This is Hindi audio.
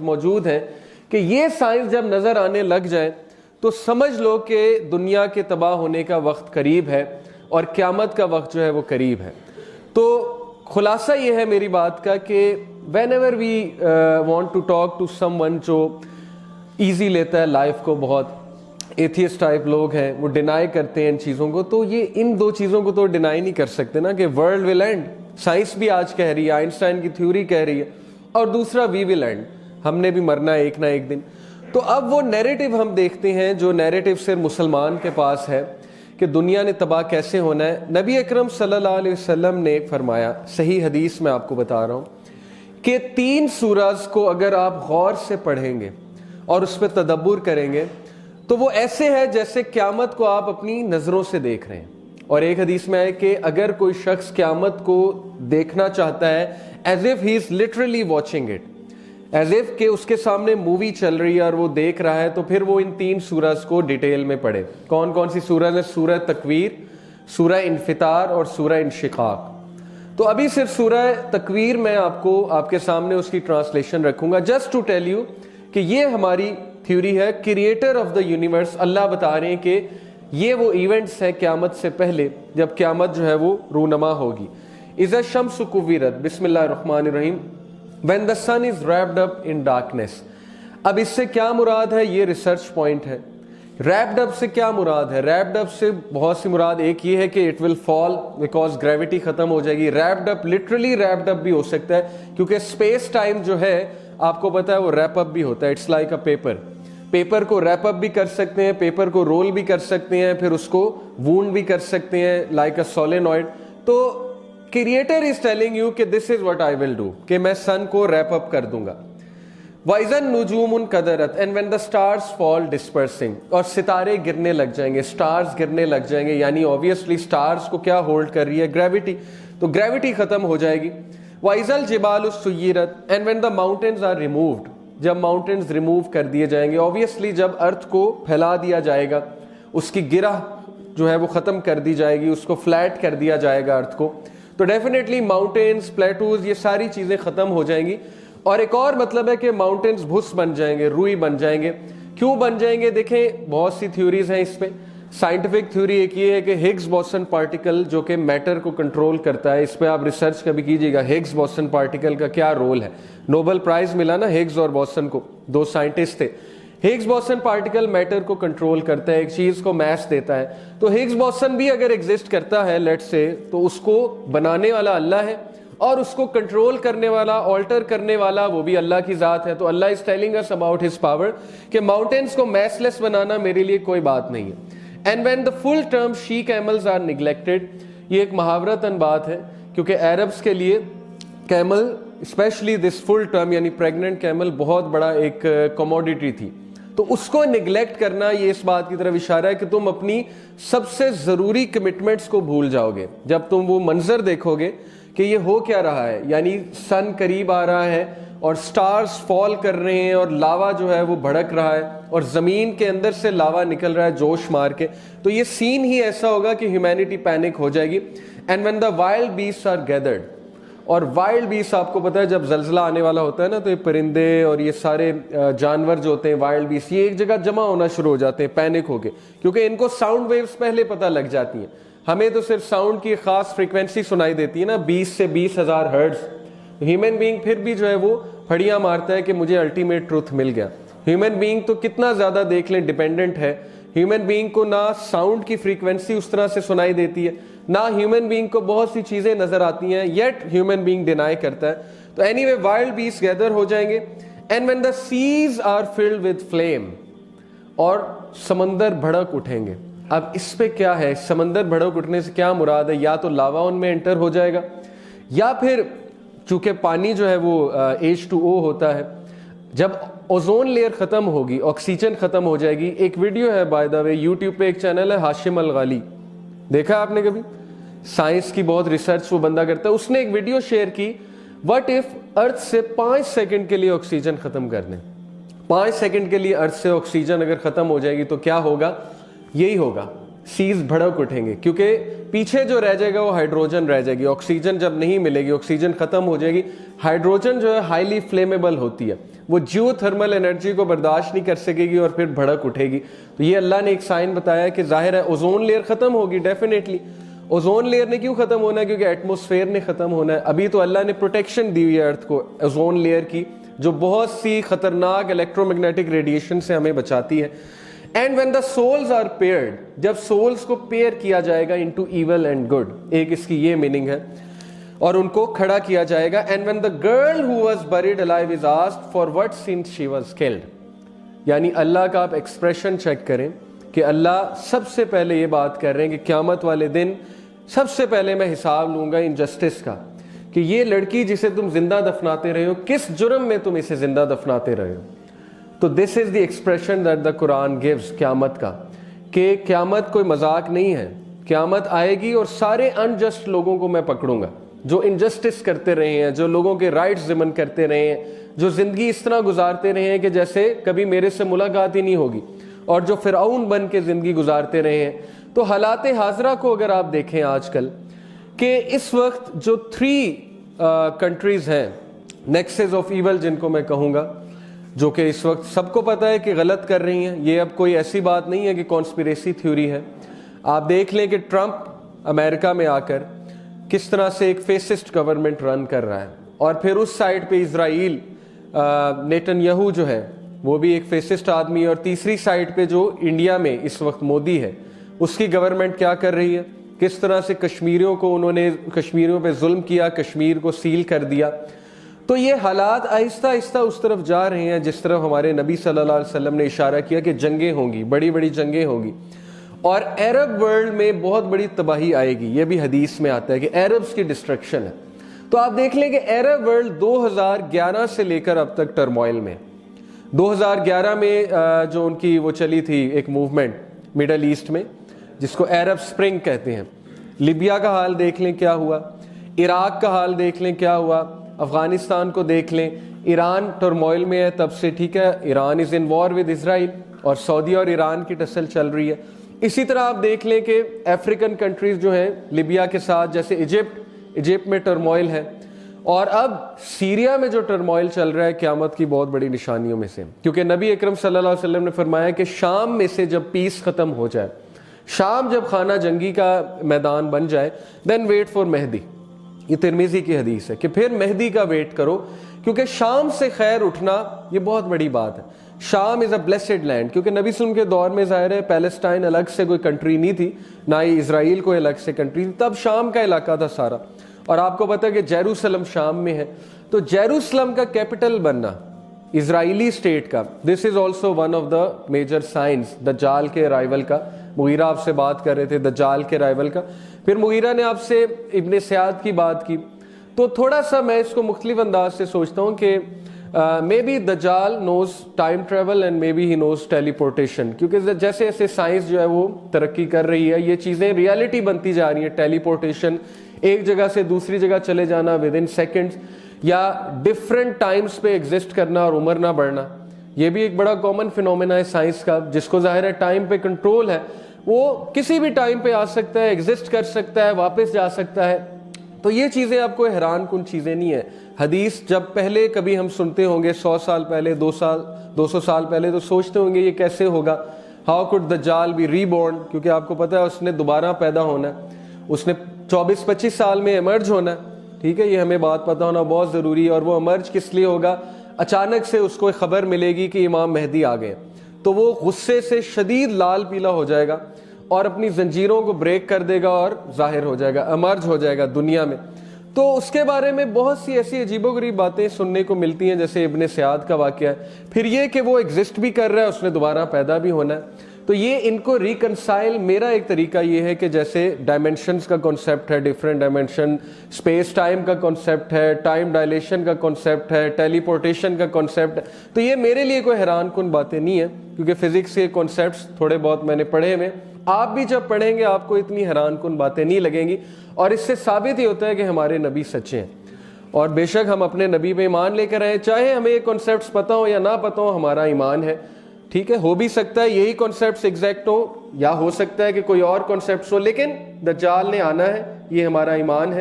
मौजूद है कि ये साइंस जब नज़र आने लग जाए तो समझ लो कि दुनिया के तबाह होने का वक्त करीब है और क़यामत का वक्त जो है वो करीब है। तो खुलासा ये है मेरी बात का कि whenever we want to talk to someone जो ईजी लेता है लाइफ को, बहुत एथियस्ट टाइप लोग हैं, वो डिनाई करते हैं इन चीज़ों को, तो ये इन दो चीज़ों को तो डिनाई नहीं कर सकते ना कि वर्ल्ड विल एंड, साइंस भी आज कह रही है, आइंस्टाइन की थ्योरी कह रही है, और दूसरा वी विल एंड, हमने भी मरना है एक ना एक दिन। तो अब वो नैरेटिव हम देखते हैं जो नैरेटिव सिर्फ मुसलमान के पास है कि दुनिया ने तबाह कैसे होना है। नबी अकरम सल्लल्लाहु अलैहि वसल्लम ने फरमाया, सही हदीस में आपको बता रहा हूँ, कि 3 सूरज को अगर आप गौर से पढ़ेंगे और उस पर तदब्बुर करेंगे तो वो ऐसे है जैसे क़यामत को आप अपनी नज़रों से देख रहे हैं। और एक हदीस में है कि अगर कोई शख्स क़यामत को देखना चाहता है as if he is literally watching it, as if के उसके सामने मूवी चल रही है और वो देख रहा है, तो फिर वो इन 3 सूरज को डिटेल में पढ़े। कौन कौन सी सूरज है? सूरह तकवीर, सूरह इन्फितार और सूरह इंशिकाक। तो अभी सिर्फ सूरह तकवीर मैं आपको आपके सामने उसकी ट्रांसलेशन रखूंगा, जस्ट टू टेल यू कि ये हमारी थ्योरी है। क्रिएटर ऑफ द यूनिवर्स अल्लाह बता रहे हैं कि ये वो इवेंट्स है क़यामत से पहले जब क़यामत जो है वो रूनमा होगी। इज़ा शम्स कुव्विरत, बिस्मिल्लाहिर्रहमानिर्रहीम, when the sun is wrapped up in darkness. अब इससे क्या मुराद है? ये रिसर्च पॉइंट है। रैप्ड अप से क्या मुराद है? रैप्ड अप से बहुत सी मुराद, एक ये है कि it will fall because gravity खत्म हो जाएगी। Wrapped up literally wrapped up भी हो सकता है, क्योंकि स्पेस टाइम जो है आपको पता है वो रैप अप भी होता है। It's like a paper, paper को रैप अप भी कर सकते हैं, पेपर को रोल भी कर सकते हैं, फिर उसको वूंड भी कर सकते हैं लाइक अ सोलेनॉइड। तो क्रिएटर इज टेलिंग यू कि this is what I will do, कि मैं सन को रैप अप कर दूंगा। वाइजन नुजूमुन कदरत, and when the stars fall dispersing, और सितारे गिरने लग जाएंगे, स्टार्स गिरने लग जाएंगे, यानी ऑब्वियसली स्टार्स को क्या होल्ड कर रही है? ग्रेविटी, तो ग्रेविटी खत्म हो जाएगी। वाइजल जिबाल सुय्यरत, and when the mountains are removed, जब माउंटेन्स रिमूव कर दिए जाएंगे, ऑब्वियसली जब अर्थ को फैला दिया जाएगा, उसकी गिरह जो है वो खत्म कर दी जाएगी, उसको फ्लैट कर दिया जाएगा अर्थ को, तो डेफिनेटली माउंटेन्स, प्लेटूज, ये सारी चीजें खत्म हो जाएंगी। और एक और मतलब है कि माउंटेन्स भुस बन जाएंगे, रुई बन जाएंगे। क्यों बन जाएंगे? देखें, बहुत सी थ्योरीज हैं इस पे। साइंटिफिक थ्योरी एक ये है कि हिग्स बोसन पार्टिकल जो कि मैटर को कंट्रोल करता है, इस पे आप रिसर्च कभी कीजिएगा, हिग्स बोसन पार्टिकल का क्या रोल है। नोबेल प्राइज मिला ना हिग्स और बोसन को, 2 साइंटिस्ट थे। हिग्स बोसन पार्टिकल मैटर को कंट्रोल करता है, एक चीज को मैस देता है। तो हिग्स बोसन भी अगर एग्जिस्ट करता है लेट्स से, तो उसको बनाने वाला अल्लाह है और उसको कंट्रोल करने वाला, ऑल्टर करने वाला, वो भी अल्लाह की जात है। तो Allah is telling us about his power कि माउंटेन्स को मैसलेस बनाना मेरे लिए कोई बात नहीं है। And when the full term she camels are neglected, ये एक मुहावरतन बात है, क्योंकि अरब्स के लिए camel, specially this full term यानी प्रेग्नेंट कैमल, बहुत बड़ा एक कमोडिटी थी। तो उसको निग्लेक्ट करना ये इस बात की तरफ इशारा है कि तुम अपनी सबसे जरूरी कमिटमेंट्स को भूल जाओगे जब तुम वो मंजर देखोगे कि ये हो क्या रहा है, यानी सन करीब आ रहा है और स्टार्स फॉल कर रहे हैं और लावा जो है वो भड़क रहा है और जमीन के अंदर से लावा निकल रहा है जोश मार के। तो ये सीन ही ऐसा होगा कि ह्यूमैनिटी पैनिक हो जाएगी। And when the wild beasts are gathered, और वाइल्ड बीस्ट आपको पता है जब जलजला आने वाला होता है ना, तो ये परिंदे और ये सारे जानवर जो होते हैं वाइल्ड बीस्ट, ये एक जगह जमा होना शुरू हो जाते हैं पैनिक होके, क्योंकि इनको साउंड वेव्स पहले पता लग जाती हैं। हमें तो सिर्फ साउंड की खास फ्रीक्वेंसी सुनाई देती है ना, 20 से 20,000 हर्ट्ज। ह्यूमन बीइंग फिर भी जो है वो फड़ियां मारता है कि मुझे अल्टीमेट ट्रूथ मिल गया। ह्यूमन बीइंग तो कितना ज्यादा देख लें डिपेंडेंट है। ह्यूमन बीइंग को ना साउंड की फ्रीक्वेंसी उस तरह से सुनाई देती है, ना ह्यूमन बीइंग को बहुत सी चीजें नजर आती हैं, येट ह्यूमन बीइंग डिनाई करता है। तो एनीवे वाइल्ड बीस्ट गैदर हो जाएंगे। And when the seas are filled with flame, और समंदर भड़क उठेंगे। अब इस पे क्या है? समंदर भड़क उठने से क्या मुराद है? या तो लावा उनमें एंटर हो जाएगा, या फिर चूंकि पानी जो है वो H2O होता है, जब ओजोन लेयर खत्म होगी, ऑक्सीजन खत्म हो जाएगी। एक वीडियो है बाय द वे, यूट्यूब पे एक चैनल है हाशिम अल गाली, देखा आपने कभी? साइंस की बहुत रिसर्च वो बंदा करता है। उसने एक वीडियो शेयर की, व्हाट इफ अर्थ से 5 सेकंड के लिए ऑक्सीजन खत्म कर दें। 5 सेकंड के लिए अर्थ से ऑक्सीजन अगर खत्म हो जाएगी तो क्या होगा? यही होगा, सीज भड़क उठेंगे, क्योंकि पीछे जो रह जाएगा वो हाइड्रोजन रह जाएगी। ऑक्सीजन जब नहीं मिलेगी, ऑक्सीजन खत्म हो जाएगी। हाइड्रोजन जो है हाईली फ्लेमेबल होती है, वो जियो थर्मल एनर्जी को बर्दाश्त नहीं कर सकेगी और फिर भड़क उठेगी। तो ये अल्लाह ने एक साइन बताया कि जाहिर है ओजोन लेयर ख़त्म होगी। डेफिनेटली ओजोन लेयर ने क्यों ख़त्म होना है? क्योंकि एटमॉस्फेयर ने ख़त्म होना है। अभी तो अल्लाह ने प्रोटेक्शन दी हुई है अर्थ को ओजोन लेयर की, जो बहुत सी खतरनाक इलेक्ट्रोमैग्नेटिक रेडिएशन से हमें बचाती है। And when the souls are paired, जब सोल्स को पेयर किया जाएगा इनटू इवल एंड गुड, एक इसकी ये मीनिंग है, और उनको खड़ा किया जाएगा। And when the girl who was buried alive is asked for what since she was killed, यानी अल्लाह का आप एक्सप्रेशन चेक करें कि अल्लाह सबसे पहले ये बात कर रहे हैं कि क़यामत वाले दिन सबसे पहले मैं हिसाब लूंगा इनजस्टिस का, कि ये लड़की जिसे तुम जिंदा दफनाते रहे हो, किस जुर्म में तुम इसे जिंदा दफनाते रहे हो। तो this is the expression that the Quran gives क़यामत का, कि क़यामत कोई मजाक नहीं है। क़यामत आएगी और सारे अनजस्ट लोगों को मैं पकड़ूंगा, जो इनजस्टिस करते रहे हैं, जो लोगों के राइट्स ज़िमन करते रहे हैं, जो ज़िंदगी इस तरह गुजारते रहे हैं कि जैसे कभी मेरे से मुलाकात ही नहीं होगी, और जो फ़िरऔन बन के ज़िंदगी गुजारते रहे हैं। तो हालात हाजरा को अगर आप देखें आजकल, कि इस वक्त जो 3 कंट्रीज़ हैं नेक्सेस ऑफ ईवल जिनको मैं कहूँगा, जो कि इस वक्त सबको पता है कि गलत कर रही हैं। ये अब कोई ऐसी बात नहीं है कि कॉन्स्पिरेसी थ्योरी है। आप देख लें कि ट्रंप अमेरिका में आकर किस तरह से एक फेसिस्ट गवर्नमेंट रन कर रहा है, और फिर उस साइड पे इजराइल नेतन्याहू जो है वो भी एक फेसिस्ट आदमी है, और तीसरी साइड पे जो इंडिया में इस वक्त मोदी है उसकी गवर्नमेंट क्या कर रही है, किस तरह से कश्मीरियों को उन्होंने कश्मीरियों पे जुल्म किया, कश्मीर को सील कर दिया। तो ये हालात आहिस्ता आहिस्ता उस तरफ जा रहे हैं जिस तरफ हमारे नबी सल्लल्लाहु अलैहि वसल्लम ने इशारा किया कि जंगें होंगी, बड़ी बड़ी जंगें होंगी, और अरब वर्ल्ड में बहुत बड़ी तबाही आएगी। ये भी हदीस में आता है कि अरब्स की डिस्ट्रक्शन है। तो आप देख लें कि अरब वर्ल्ड 2011 से लेकर अब तक टर्मोइल में। 2011 में जो उनकी वो चली थी एक मूवमेंट मिडल ईस्ट में, जिसको अरब स्प्रिंग कहते हैं। लिबिया का हाल देख लें क्या हुआ, इराक का हाल देख लें क्या हुआ, अफगानिस्तान को देख लें, ईरान टर्मोइल में है तब से, ठीक है, Iran is in war with Israel, और सऊदी और ईरान की टसल चल रही है। इसी तरह आप देख लें कि अफ्रीकन कंट्रीज जो हैं लिबिया के साथ, जैसे इजिप्ट में टर्मोइल है, और अब सीरिया में जो टर्मोइल चल रहा है क़यामत की बहुत बड़ी निशानियों में से, क्योंकि नबी अकरम सल्लल्लाहु अलैहि वसल्लम ने फरमाया कि शाम में से जब पीस ख़त्म हो जाए, शाम जब खाना जंगी का मैदान बन जाए, देन वेट फॉर मेहदी। ये तिरमिज़ी की हदीस है कि फिर मेहदी का वेट करो, क्योंकि शाम से खैर उठना ये बहुत बड़ी बात है। शाम इज़ अ ब्लेसेड लैंड, क्योंकि नबी सल्लल्लाहु अलैहि वसल्लम के दौर में ज़ाहिर है पैलेस्टाइन अलग से कोई कंट्री नहीं थी, ना ही इसराइल कोई अलग से कंट्री थी, तब शाम का इलाका था सारा। और आपको पता है कि जेरूसलम शाम में है, तो जेरूसलम का कैपिटल बनना इजराइली स्टेट का, this is also one of the major signs दज्जाल के अराइवल का। मुगीरा आपसे बात कर रहे थे दज्जाल के अराइवल का, फिर मुगीरा ने आपसे इब्ने सयाद की बात की। तो थोड़ा सा मैं इसको मुख्तलिफ अंदाज से सोचता हूँ कि मे बी दज्जाल knows time travel and maybe he knows teleportation, क्योंकि जैसे जैसे साइंस जो है वो तरक्की कर रही है, ये चीज़ें रियलिटी बनती जा रही हैं। टेलीपोर्टेशन, एक जगह से दूसरी जगह चले जाना विद इन सेकेंड्स, या डिफरेंट टाइम्स पे एग्जिस्ट करना और उम्र ना बढ़ना, ये भी एक बड़ा कॉमन फिनोमेना है साइंस का, जिसको जाहिर है टाइम पे कंट्रोल है। वो किसी भी टाइम पे आ सकता है, एग्जिस्ट कर सकता है, वापस जा सकता है। तो ये चीज़ें आपको हैरान कुन चीज़ें नहीं है। हदीस जब पहले कभी हम सुनते होंगे 100 साल पहले, 200 साल पहले, तो सोचते होंगे ये कैसे होगा, हाउ कुड दज्जाल बी रीबॉर्न, क्योंकि आपको पता है उसने दोबारा पैदा होना है, उसने 24-25 साल में एमर्ज होना है, ठीक है, ये हमें बात पता होना बहुत ज़रूरी है। और वो एमर्ज किस लिए होगा, अचानक से उसको खबर मिलेगी कि इमाम मेहदी आ गए, तो वो गुस्से से शदीद लाल पीला हो जाएगा और अपनी जंजीरों को ब्रेक कर देगा और जाहिर हो जाएगा, एमर्ज हो जाएगा दुनिया में। तो उसके बारे में बहुत सी ऐसी अजीबोगरीब बातें सुनने को मिलती हैं, जैसे इब्ने सयाद का वाक़या है, फिर ये कि वो एग्जिस्ट भी कर रहा है, उसने दोबारा पैदा भी होना है। तो ये इनको रिकंसाइल, मेरा एक तरीका ये है कि जैसे डायमेंशंस का कॉन्सेप्ट है, डिफरेंट डायमेंशन, स्पेस टाइम का कॉन्सेप्ट है, टाइम डायलेशन का कॉन्सेप्ट है, टेलीपोर्टेशन का कॉन्सेप्ट है, तो ये मेरे लिए कोई हैरान कुन बातें नहीं है, क्योंकि फिजिक्स के कॉन्सेप्ट्स थोड़े बहुत मैंने पढ़े हुए। आप भी जब पढ़ेंगे आपको इतनी हैरान कुन बातें नहीं लगेंगी, और इससे साबित ही होता है कि हमारे नबी सच्चे हैं। और बेशक हम अपने नबी पे ईमान लेकर आए, चाहे हमें ये कॉन्सेप्ट्स पता हो या ना पता हो, हमारा ईमान है, ठीक है। हो भी सकता है यही कॉन्सेप्ट्स एग्जैक्ट हो, या हो सकता है कि कोई और कॉन्सेप्ट्स हो, लेकिन दज्जाल ने आना है, ये हमारा ईमान है।